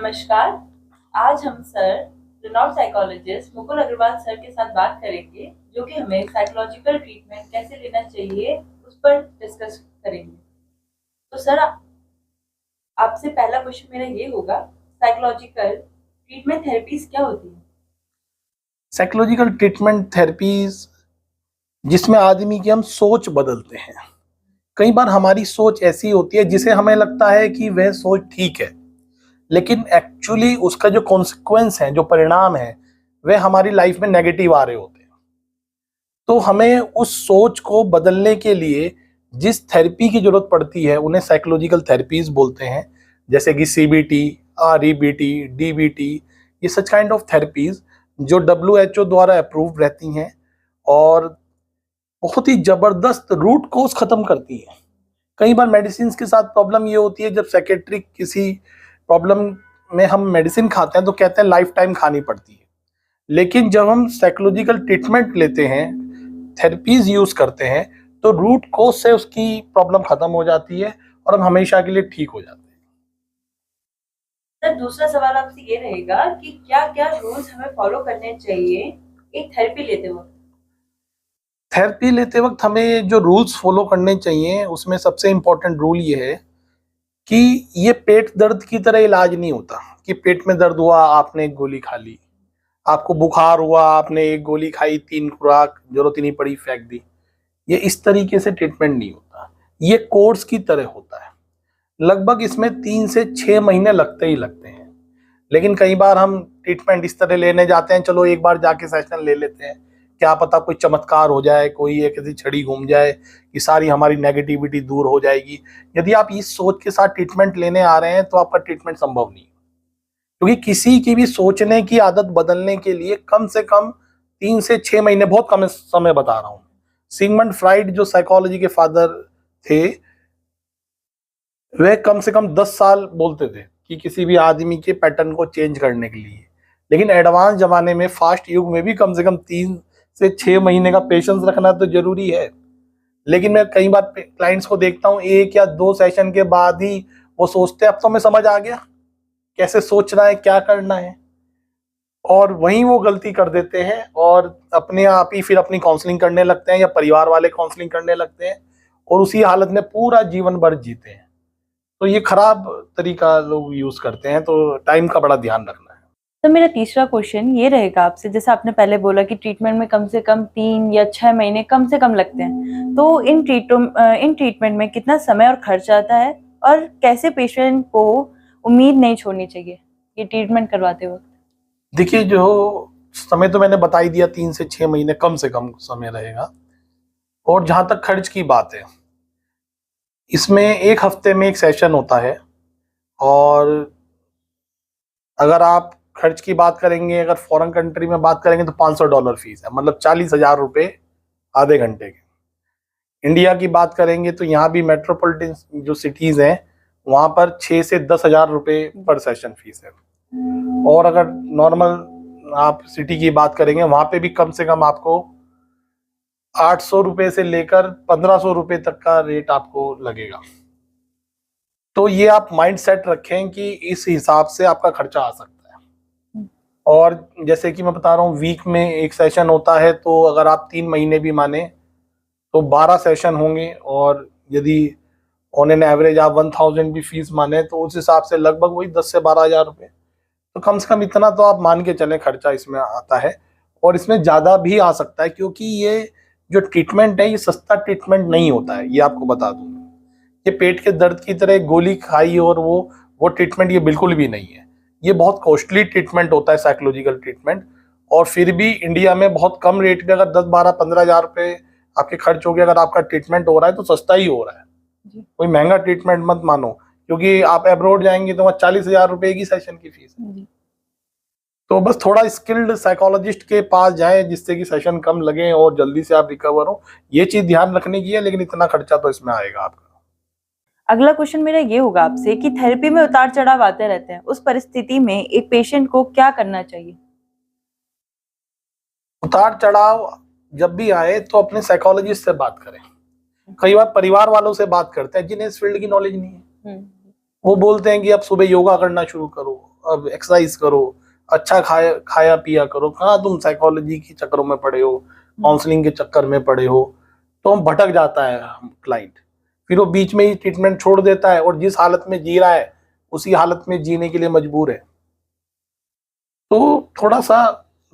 नमस्कार। आज हम sir renowned psychologist Mukul Agrawal sir के साथ बात करेंगे, जो कि हमें साइकोलॉजिकल ट्रीटमेंट कैसे लेना चाहिए उस पर डिस्कस करेंगे। तो सर, आपसे पहला क्वेश्चन मेरा ये होगा, साइकोलॉजिकल ट्रीटमेंट थेरेपीज क्या होती है? साइकोलॉजिकल ट्रीटमेंट थेरेपीज जिसमें आदमी की हम सोच बदलते हैं। कई बार हमारी सोच ऐसी होती है जिसे हमें लगता है कि वह सोच ठीक है, लेकिन एक्चुअली उसका जो कॉन्सिक्वेंस है, जो परिणाम है, वह हमारी लाइफ में नेगेटिव आ रहे होते हैं। तो हमें उस सोच को बदलने के लिए जिस थेरेपी की जरूरत पड़ती है उन्हें साइकोलॉजिकल थेरेपीज बोलते हैं, जैसे कि CBT, REBT, DBT। ये सच काइंड ऑफ थेरेपीज जो WHO द्वारा अप्रूव रहती हैं और बहुत ही जबरदस्त रूट कोज खत्म करती हैं। कई बार मेडिसिन के साथ प्रॉब्लम ये होती है, जब साइकेट्रिक किसी प्रॉब्लम में हम मेडिसिन खाते हैं तो कहते हैं लाइफ टाइम खानी पड़ती है, लेकिन जब हम साइकोलॉजिकल ट्रीटमेंट लेते हैं, थेरेपीज यूज करते हैं, तो रूट कोज से उसकी प्रॉब्लम खत्म हो जाती है और हम हमेशा के लिए ठीक हो जाते हैं। सर, दूसरा सवाल आपसे ये रहेगा कि क्या क्या रूल्स हमें फॉलो करने चाहिए एक थेरेपी लेते वक्त? थेरेपी लेते वक्त हमें जो रूल्स फॉलो करने चाहिए उसमें सबसे इम्पोर्टेंट रूल ये है कि ये पेट दर्द की तरह इलाज नहीं होता कि पेट में दर्द हुआ आपने एक गोली खा ली, आपको बुखार हुआ आपने एक गोली खाई, 3 खुराक, जरूरत ही नहीं पड़ी फेंक दी। ये इस तरीके से ट्रीटमेंट नहीं होता, ये कोर्स की तरह होता है। लगभग इसमें 3 से 6 महीने लगते ही लगते हैं। लेकिन कई बार हम ट्रीटमेंट इस तरह लेने जाते हैं, चलो एक बार जाके सेशन ले लेते हैं, क्या पता कोई चमत्कार हो जाए, कोई एक ऐसी छड़ी घूम जाए कि सारी हमारी नेगेटिविटी दूर हो जाएगी। यदि आप इस सोच के साथ ट्रीटमेंट लेने आ रहे हैं तो आपका ट्रीटमेंट संभव नहीं है, क्योंकि किसी की भी सोचने की आदत बदलने के लिए कम से कम 3 से 6 महीने, बहुत कम समय बता रहा हूं। सिगमंड फ्राइड जो साइकोलॉजी के फादर थे, वह कम से कम 10 साल बोलते थे कि किसी भी आदमी के पैटर्न को चेंज करने के लिए। लेकिन एडवांस जमाने में, फास्ट युग में भी कम से कम 3 से 6 महीने का पेशेंस रखना तो जरूरी है। लेकिन मैं कई बार क्लाइंट्स को देखता हूँ 1 या 2 सेशन के बाद ही वो सोचते हैं अब तो हमें समझ आ गया कैसे सोचना है, क्या करना है, और वहीं वो गलती कर देते हैं और अपने आप ही फिर अपनी काउंसलिंग करने लगते हैं या परिवार वाले काउंसलिंग करने लगते हैं और उसी हालत में पूरा जीवन भर जीते हैं। तो ये खराब तरीका लोग यूज करते हैं, तो टाइम का बड़ा ध्यान रखना है। तो मेरा तीसरा क्वेश्चन ये रहेगा आपसे, जैसे आपने पहले बोला कि ट्रीटमेंट में कम से कम 3 या 6 महीने कम से कम लगते हैं, तो इन ट्रीटमेंट में कितना समय और खर्च आता है और कैसे पेशेंट को उम्मीद नहीं छोड़नी चाहिए ये ट्रीटमेंट करवाते वक्त? देखिए, जो समय तो मैंने बता ही दिया, 3 से 6 महीने कम से कम समय रहेगा। और जहां तक खर्च की बात है, इसमें 1 हफ्ते में 1 सेशन होता है, और अगर आप खर्च की बात करेंगे, अगर फॉरेन कंट्री में बात करेंगे तो $500 फीस है, मतलब 40,000 रुपये आधे घंटे के। इंडिया की बात करेंगे तो यहाँ भी मेट्रोपॉलिटन जो सिटीज हैं वहाँ पर 6 से 10,000 रुपये पर सेशन फीस है। और अगर नॉर्मल आप सिटी की बात करेंगे वहाँ पे भी कम से कम आपको 800 रुपये से लेकर 1500 रुपये तक का रेट आपको लगेगा। तो ये आप माइंड सेट रखें कि इस हिसाब से आपका खर्चा आ सकता है। और जैसे कि मैं बता रहा हूँ, वीक में 1 सेशन होता है, तो अगर आप 3 महीने भी माने तो 12 सेशन होंगे, और यदि ऑन एन एवरेज आप 1000 भी फीस माने तो उस हिसाब से लगभग वही 10 से 12,000 रुपये। तो कम से कम इतना तो आप मान के चलें खर्चा इसमें आता है, और इसमें ज़्यादा भी आ सकता है, क्योंकि ये जो ट्रीटमेंट है ये सस्ता ट्रीटमेंट नहीं होता है, ये आपको बता दूँ। ये पेट के दर्द की तरह गोली खाई और वो ट्रीटमेंट ये बिल्कुल भी नहीं है। ये बहुत कॉस्टली ट्रीटमेंट होता है साइकोलॉजिकल ट्रीटमेंट, और फिर भी इंडिया में बहुत कम रेट पे अगर 10, 12, 15,000 रुपये आपके खर्च हो गए, अगर आपका ट्रीटमेंट हो रहा है तो सस्ता ही हो रहा है। कोई महंगा ट्रीटमेंट मत मानो, क्योंकि आप अब्रॉड जाएंगे तो वहाँ 40,000 रुपये की सेशन की फीस है। तो बस थोड़ा स्किल्ड साइकोलॉजिस्ट के पास जाएं जिससे कि सेशन कम लगे और जल्दी से आप रिकवर हो, ये चीज ध्यान रखने की है। लेकिन इतना खर्चा तो इसमें आएगा आपका। अगला क्वेश्चन मेरा ये होगा आपसे कि थेरेपी में उतार चढ़ाव आते रहते हैं, उस परिस्थिति में एक पेशेंट को क्या करना चाहिए? उतार चढ़ाव जब भी आए तो अपने साइकोलॉजिस्ट से बात करें। कई बार परिवार वालों से बात करते हैं जिन्हें इस फील्ड की नॉलेज नहीं है। वो बोलते हैं कि अब सुबह योगा करना शुरू करो, अब एक्सरसाइज करो, अच्छा खाया पिया करो। कहाँ तुम साइकोलॉजी के चक्करों में पड़े हो, काउंसलिंग के चक्कर में पड़े हो। तो हम भटक जाता है क्लाइंट, फिर वो बीच में ही ट्रीटमेंट छोड़ देता है और जिस हालत में जी रहा है उसी हालत में जीने के लिए मजबूर है। तो थोड़ा सा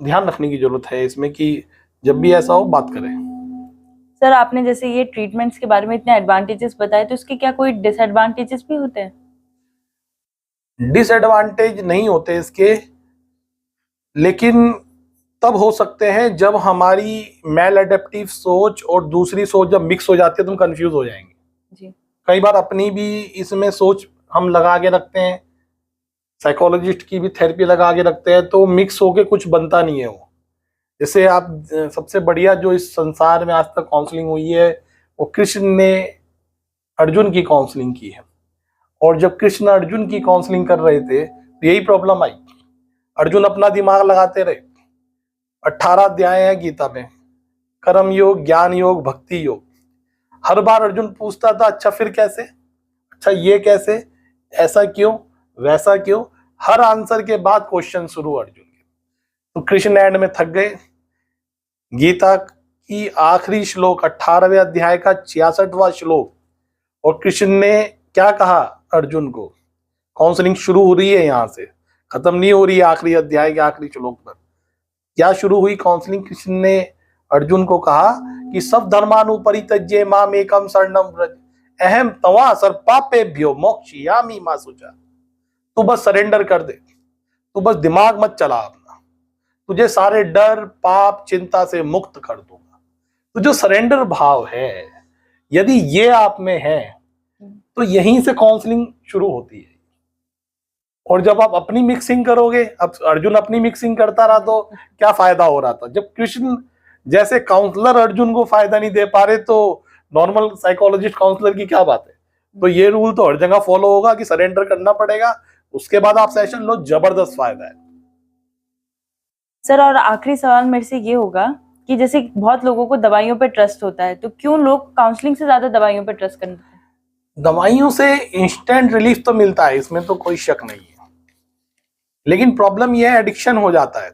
ध्यान रखने की जरूरत है इसमें कि जब भी ऐसा हो बात करें। सर, आपने जैसे ये ट्रीटमेंट्स के बारे में इतने एडवांटेजेस बताए, तो इसके क्या कोई डिसएडवांटेजेस भी होते हैं? डिसएडवांटेज नहीं होते इसके, लेकिन तब हो सकते हैं जब हमारी मेल एडेप्टिव सोच और दूसरी सोच जब मिक्स हो जाती है तो हम कंफ्यूज हो जाएंगे जी। कई बार अपनी भी इसमें सोच हम लगा के रखते हैं, साइकोलॉजिस्ट की भी थेरेपी लगा के रखते हैं, तो मिक्स होके कुछ बनता नहीं है वो। जैसे आप सबसे बढ़िया जो इस संसार में आज तक काउंसलिंग हुई है वो कृष्ण ने अर्जुन की काउंसलिंग की है। और जब कृष्ण अर्जुन की काउंसलिंग कर रहे थे तो यही प्रॉब्लम आई। अर्जुन अपना दिमाग लगाते रहे। 18 अध्याय है गीता में, कर्म योग, ज्ञान योग, भक्ति योग। हर बार अर्जुन पूछता था अच्छा फिर कैसे, अच्छा ये कैसे, ऐसा क्यों, वैसा क्यों। हर आंसर के बाद क्वेश्चन शुरू अर्जुन के। तो कृष्ण एंड में थक गए। गीता की आखिरी श्लोक 18वें अध्याय का 66वां श्लोक, और कृष्ण ने क्या कहा अर्जुन को। काउंसलिंग शुरू हो रही है, यहां से खत्म नहीं हो रही है। आखिरी अध्याय के आखिरी श्लोक पर क्या शुरू हुई काउंसलिंग? कृष्ण ने अर्जुन को कहा कि सब धर्मानुपरित्यज्य माम एकम शरणम व्रज अहम तवा सर्वपापेभ्यो मोक्षयामि मा शुचा। तू बस सरेंडर कर दे, तू बस दिमाग मत चला अपना, तुझे सारे डर पाप चिंता से मुक्त कर दूंगा। तो जो सरेंडर भाव है यदि ये आप में है तो यहीं से काउंसलिंग शुरू होती है। और जब आप अपनी मिक्सिंग करोगे, अब अर्जुन अपनी मिक्सिंग करता रहा तो क्या फायदा हो रहा था? जब कृष्ण जैसे काउंसलर अर्जुन को फायदा नहीं दे पा रहे तो नॉर्मल साइकोलॉजिस्ट काउंसलर की क्या बात है? तो ये रूल तो हर जगह फॉलो होगा कि सरेंडर करना पड़ेगा, उसके बाद आप सेशन लो, जबरदस्त फायदा है। सर, और आखिरी सवाल मेरे से ये होगा कि जैसे बहुत लोगों को दवाइयों पे ट्रस्ट होता है, तो क्यों लोग काउंसलिंग से ज्यादा दवाइयों पे ट्रस्ट करते हैं? दवाइयों से इंस्टेंट रिलीफ तो मिलता है, इसमें तो कोई शक नहीं है, लेकिन प्रॉब्लम यह है एडिक्शन हो जाता है,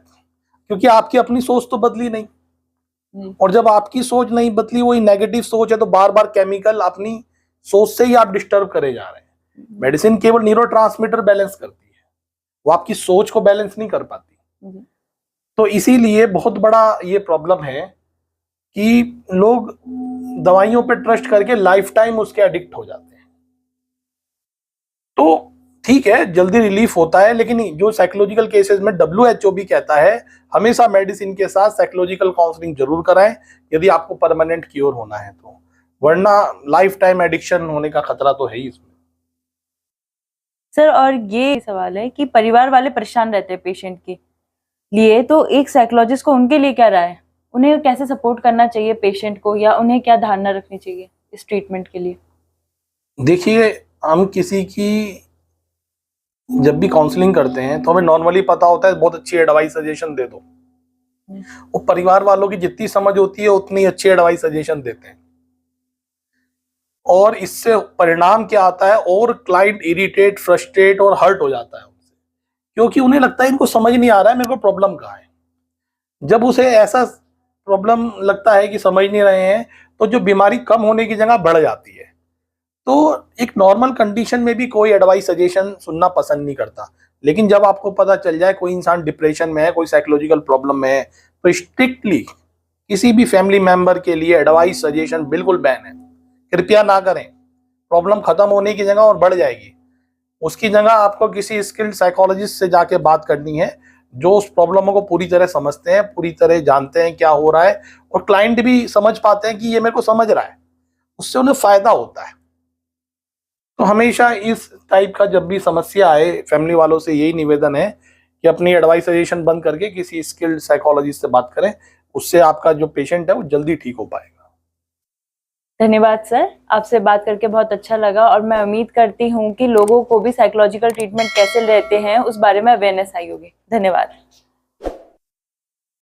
क्योंकि आपकी अपनी सोच तो बदली नहीं। और जब आपकी सोच नहीं बदली, वही नेगेटिव सोच है, तो बार बार केमिकल अपनी सोच से ही आप डिस्टर्ब करे जा रहे हैं। मेडिसिन केवल न्यूरोट्रांसमीटर बैलेंस करती है, वो आपकी सोच को बैलेंस नहीं कर पाती। तो इसीलिए बहुत बड़ा ये प्रॉब्लम है कि लोग दवाइयों पे ट्रस्ट करके लाइफ टाइम उसके एडिक्ट हो जाते हैं। तो ठीक है, जल्दी रिलीफ होता है, लेकिन जो साइकोलॉजिकल केसेस में WHO भी कहता है हमेशा मेडिसिन के साथ साइकोलॉजिकल काउंसलिंग जरूर कराएं यदि आपको परमानेंट क्योर होना है तो, वरना लाइफ टाइम एडिक्शन होने का खतरा तो है ही इसमें। सर, और ये सवाल है कि परिवार वाले परेशान रहते हैं पेशेंट के लिए, तो एक साइकोलॉजिस्ट को उनके लिए क्या राय है? उन्हें कैसे सपोर्ट करना चाहिए पेशेंट को, या उन्हें क्या धारणा रखनी चाहिए इस ट्रीटमेंट के लिए? देखिए, हम किसी की जब भी काउंसलिंग करते हैं तो हमें नॉर्मली पता होता है बहुत अच्छी एडवाइस सजेशन दे दो। वो परिवार वालों की जितनी समझ होती है उतनी अच्छी एडवाइस सजेशन देते हैं, और इससे परिणाम क्या आता है, और क्लाइंट इरिटेट, फ्रस्ट्रेट और हर्ट हो जाता है उनसे, क्योंकि उन्हें लगता है इनको समझ नहीं आ रहा है मेरे को प्रॉब्लम कहाँ है। जब उसे ऐसा प्रॉब्लम लगता है कि समझ नहीं रहे हैं, तो जो बीमारी कम होने की जगह बढ़ जाती है। तो एक नॉर्मल कंडीशन में भी कोई एडवाइस सजेशन सुनना पसंद नहीं करता, लेकिन जब आपको पता चल जाए कोई इंसान डिप्रेशन में है, कोई साइकोलॉजिकल प्रॉब्लम में है, तो स्ट्रिक्टली किसी भी फैमिली मेंबर के लिए एडवाइस सजेशन बिल्कुल बैन है। कृपया ना करें, प्रॉब्लम खत्म होने की जगह और बढ़ जाएगी। उसकी जगह आपको किसी स्किल्ड साइकोलॉजिस्ट से जाके बात करनी है जो उस प्रॉब्लम को पूरी तरह समझते हैं, पूरी तरह जानते हैं क्या हो रहा है, और क्लाइंट भी समझ पाते हैं कि ये मेरे को समझ रहा है, उससे उन्हें फायदा होता है। तो हमेशा इस टाइप का जब भी समस्या आए, फैमिली वालों से यही निवेदन है कि अपनी एडवाइस सजेशन बंद करके किसी स्किल्ड साइकोलॉजिस्ट से बात करें, उससे आपका जो पेशेंट है वो जल्दी ठीक हो पाएगा। धन्यवाद सर, आपसे बात करके बहुत अच्छा लगा, और मैं उम्मीद करती हूँ कि लोगों को भी साइकोलॉजिकल ट्रीटमेंट कैसे लेते हैं उस बारे में अवेयरनेस आई होगी। धन्यवाद।